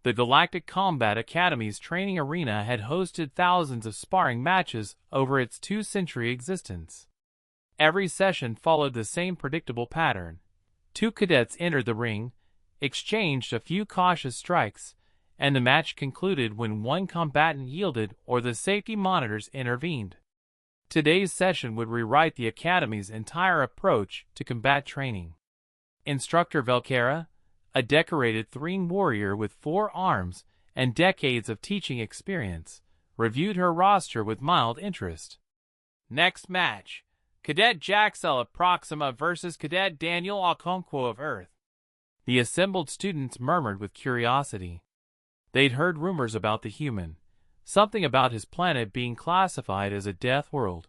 The Galactic Combat Academy's training arena had hosted thousands of sparring matches over its 2-century existence. Every session followed the same predictable pattern. 2 cadets entered the ring, exchanged a few cautious strikes, and the match concluded when one combatant yielded or the safety monitors intervened. Today's session would rewrite the Academy's entire approach to combat training. Instructor Velkera, a decorated Threen warrior with 4 arms and decades of teaching experience, reviewed her roster with mild interest. Next match, Cadet Jaxel of Proxima versus Cadet Daniel Okonkwo of Earth. The assembled students murmured with curiosity. They'd heard rumors about the human, something about his planet being classified as a death world,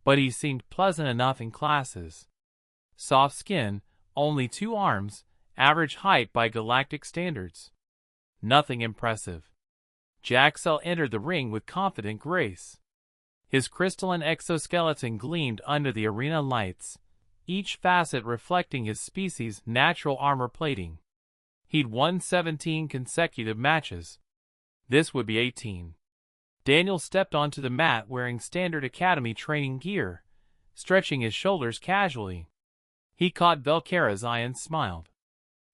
but he seemed pleasant enough in classes. Soft skin, only 2 arms, average height by galactic standards. Nothing impressive. Jaxel entered the ring with confident grace. His crystalline exoskeleton gleamed under the arena lights, each facet reflecting his species' natural armor plating. He'd won 17 consecutive matches. This would be 18. Daniel stepped onto the mat wearing standard Academy training gear, stretching his shoulders casually. He caught Velkera's eye and smiled.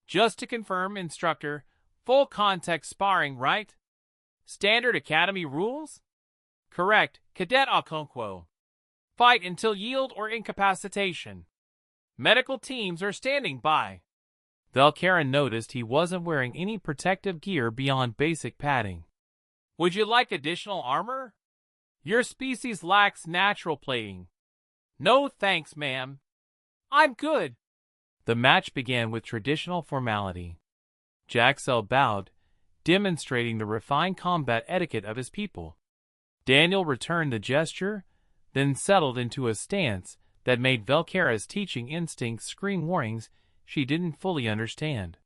Just to confirm, instructor, full contact sparring, right? Standard Academy rules? Correct, Cadet Okonkwo. Fight until yield or incapacitation. Medical teams are standing by. Velkera noticed he wasn't wearing any protective gear beyond basic padding. Would you like additional armor? Your species lacks natural plating. No thanks, ma'am. I'm good. The match began with traditional formality. Jaxel bowed, demonstrating the refined combat etiquette of his people. Daniel returned the gesture, then settled into a stance that made Velkera's teaching instincts scream warnings she didn't fully understand.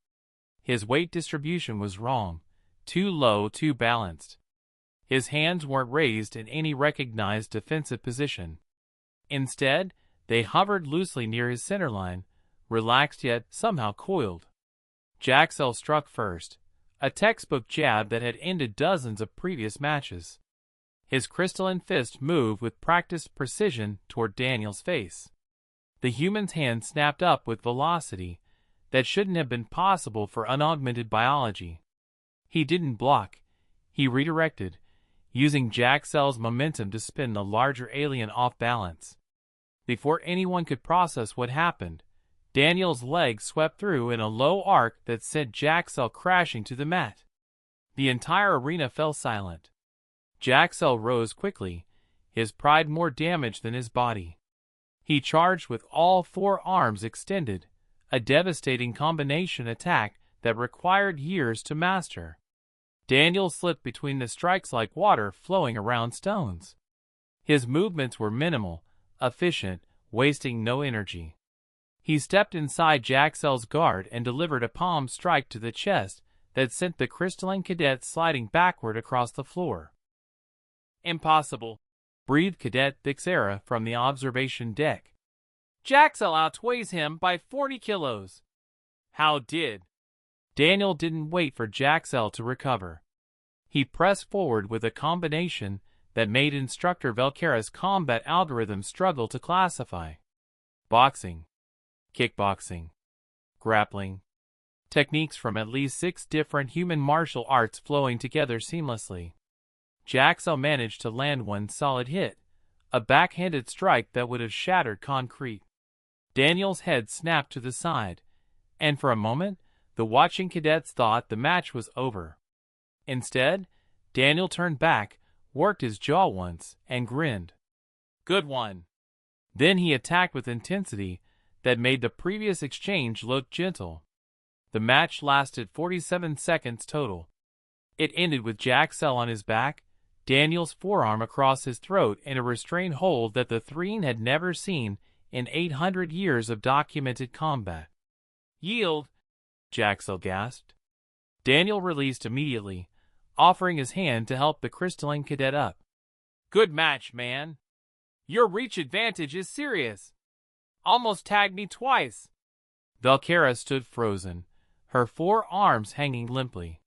His weight distribution was wrong, too low, too balanced. His hands weren't raised in any recognized defensive position. Instead, they hovered loosely near his centerline, relaxed yet somehow coiled. Jaxel struck first, a textbook jab that had ended dozens of previous matches. His crystalline fist moved with practiced precision toward Daniel's face. The human's hand snapped up with velocity that shouldn't have been possible for unaugmented biology. He didn't block. He redirected, using Jaxel's momentum to spin the larger alien off balance. Before anyone could process what happened, Daniel's leg swept through in a low arc that sent Jaxel crashing to the mat. The entire arena fell silent. Jaxel rose quickly, his pride more damaged than his body. He charged with all 4 arms extended, a devastating combination attack that required years to master. Daniel slipped between the strikes like water flowing around stones. His movements were minimal, efficient, wasting no energy. He stepped inside Jaxel's guard and delivered a palm strike to the chest that sent the crystalline cadet sliding backward across the floor. Impossible, breathed Cadet Thixera from the observation deck. Jaxel outweighs him by 40 kilos. How did? Daniel didn't wait for Jaxel to recover. He pressed forward with a combination that made Instructor Velkera's combat algorithm struggle to classify. Boxing, kickboxing, grappling. Techniques from at least 6 different human martial arts flowing together seamlessly. Jaxel managed to land one solid hit, a backhanded strike that would have shattered concrete. Daniel's head snapped to the side, and for a moment, the watching cadets thought the match was over. Instead, Daniel turned back, worked his jaw once, and grinned. Good one. Then he attacked with intensity that made the previous exchange look gentle. The match lasted 47 seconds total. It ended with Jaxel on his back, Daniel's forearm across his throat in a restrained hold that the Threen had never seen in 800 years of documented combat. Yield, Jaxel gasped. Daniel released immediately, offering his hand to help the crystalline cadet up. Good match, man. Your reach advantage is serious. Almost tagged me twice. Velkera stood frozen, her 4 arms hanging limply.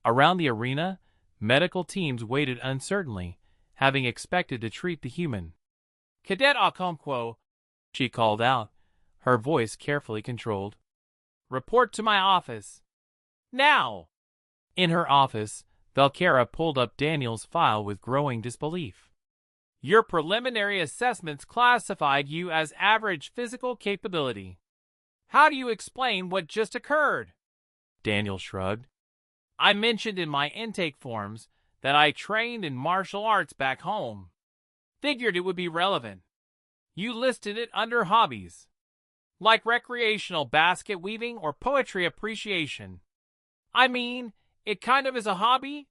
Around the arena, medical teams waited uncertainly, having expected to treat the human. Cadet Okonkwo, she called out, her voice carefully controlled. Report to my office. Now! In her office, Valkera pulled up Daniel's file with growing disbelief. Your preliminary assessments classified you as average physical capability. How do you explain what just occurred? Daniel shrugged. I mentioned in my intake forms that I trained in martial arts back home. Figured it would be relevant. You listed it under hobbies, like recreational basket weaving or poetry appreciation. I mean, it kind of is a hobby.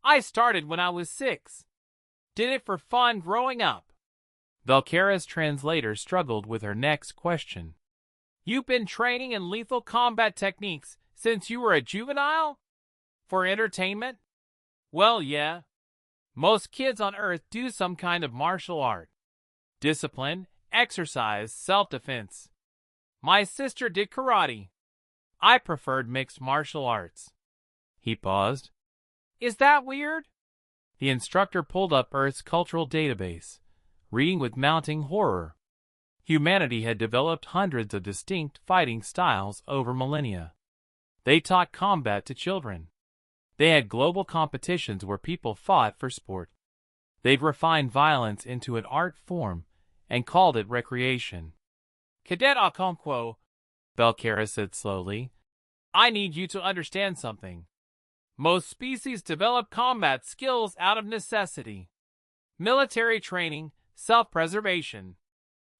I started when I was 6. Did it for fun growing up. Valkera's translator struggled with her next question. You've been training in lethal combat techniques since you were a juvenile? For entertainment? Well, yeah. Most kids on Earth do some kind of martial art. Discipline, exercise, self-defense. My sister did karate. I preferred mixed martial arts. He paused. Is that weird? The instructor pulled up Earth's cultural database, reading with mounting horror. Humanity had developed hundreds of distinct fighting styles over millennia. They taught combat to children. They had global competitions where people fought for sport. They'd refined violence into an art form and called it recreation. Cadet Okonkwo, Valkera said slowly, I need you to understand something. Most species develop combat skills out of necessity. Military training, self-preservation.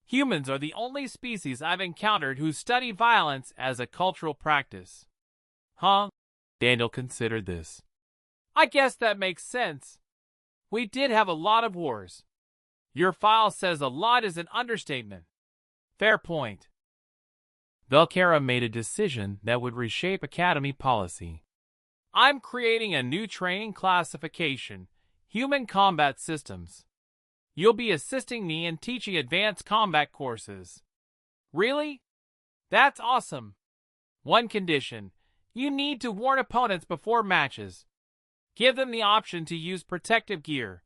Humans are the only species I've encountered who study violence as a cultural practice. Huh? Daniel considered this. I guess that makes sense. We did have a lot of wars. Your file says a lot is an understatement. Fair point. Valkera made a decision that would reshape Academy policy. I'm creating a new training classification, Human Combat Systems. You'll be assisting me in teaching advanced combat courses. Really? That's awesome. One condition. You need to warn opponents before matches. Give them the option to use protective gear.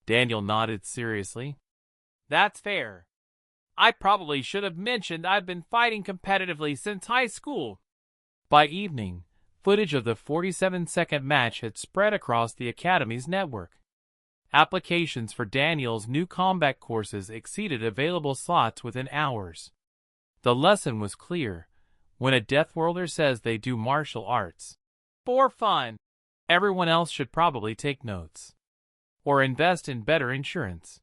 Daniel nodded seriously. That's fair. I probably should have mentioned I've been fighting competitively since high school. By evening, footage of the 47-second match had spread across the Academy's network. Applications for Daniel's new combat courses exceeded available slots within hours. The lesson was clear. When a Deathworlder says they do martial arts for fun, everyone else should probably take notes or invest in better insurance.